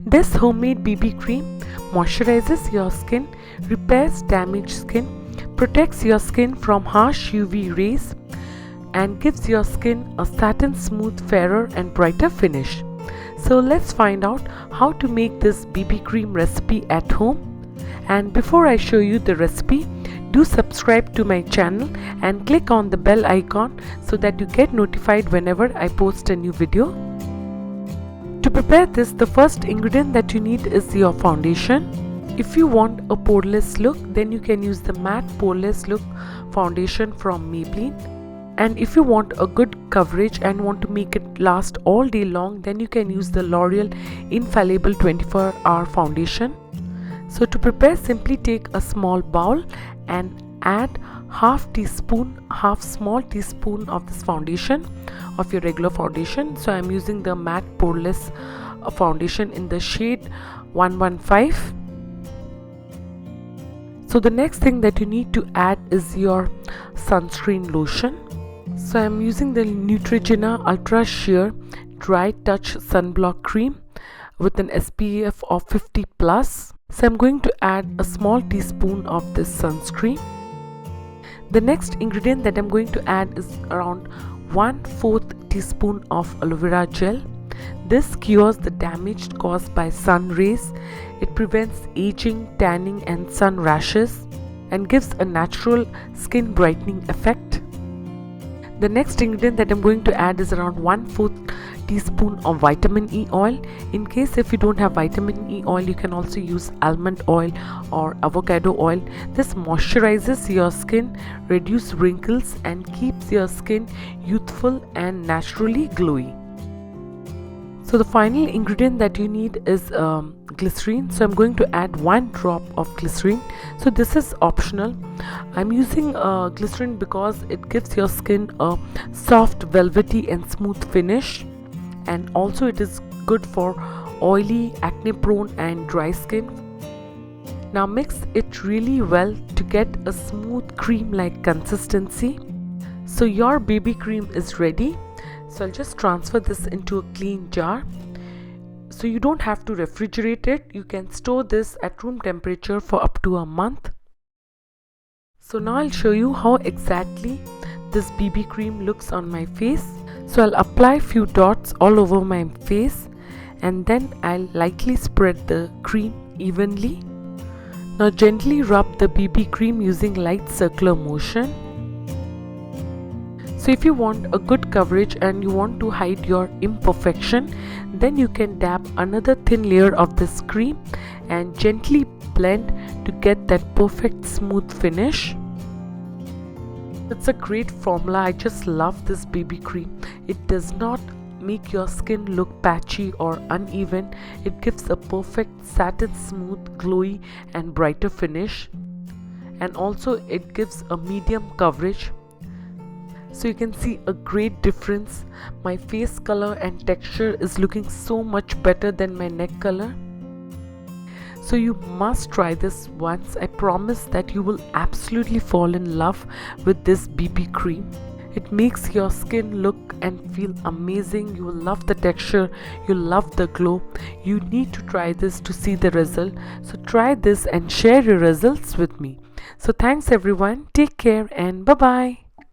This homemade BB cream moisturizes your skin, repairs damaged skin, protects your skin from harsh UV rays, and gives your skin a satin smooth, fairer and brighter finish. So let's find out how to make this BB cream recipe at home. And before I show you the recipe, do subscribe to my channel and click on the bell icon so that you get notified whenever I post a new video. To prepare this, the first ingredient that you need is your foundation. If you want a poreless look, then you can use the matte poreless look foundation from Maybelline. And if you want a good coverage and want to make it last all day long, then you can use the L'Oreal Infallible 24-hour foundation. So to prepare, simply take a small bowl and add half small teaspoon of this foundation, of your regular foundation. So I'm using the matte poreless foundation in the shade 115. So the next thing that you need to add is your sunscreen lotion. So I'm using the Neutrogena Ultra Sheer Dry Touch Sunblock Cream with an SPF of 50 plus. So I'm going to add a small teaspoon of this sunscreen. The next ingredient that I'm going to add is around 1/4 teaspoon of aloe vera gel. This cures the damage caused by sun rays. It prevents aging, tanning and sun rashes and gives a natural skin brightening effect. The next ingredient that I'm going to add is around 1/4 teaspoon of vitamin E oil. In case if you don't have vitamin E oil, you can also use almond oil or avocado oil. This moisturizes your skin, reduces wrinkles and keeps your skin youthful and naturally glowy. So the final ingredient that you need is glycerin. So I'm going to add 1 drop of glycerin. So this is optional. I'm using glycerin because it gives your skin a soft, velvety and smooth finish, and also it is good for oily, acne prone and dry skin. Now mix it really well to get a smooth cream like consistency. So your BB cream is ready. So I'll just transfer this into a clean jar. So you don't have to refrigerate it. You can store this at room temperature for up to a month. So now I'll show you how exactly this BB cream looks on my face. So I'll apply few dots all over my face and then I'll lightly spread the cream evenly. Now gently rub the BB cream using light circular motion. So if you want a good coverage and you want to hide your imperfection, then you can dab another thin layer of this cream and gently blend to get that perfect smooth finish. It's a great formula. I just love this BB cream. It does not make your skin look patchy or uneven. It gives a perfect satin smooth, glowy and brighter finish, and also it gives a medium coverage. So you can see a great difference. My face color and texture is looking so much better than my neck color. So you must try this once. I promise that you will absolutely fall in love with this BB cream. It makes your skin look and feel amazing. You will love the texture, you'll love the glow. You need to try this to see the result. So try this and share your results with me. So thanks everyone, take care and bye bye.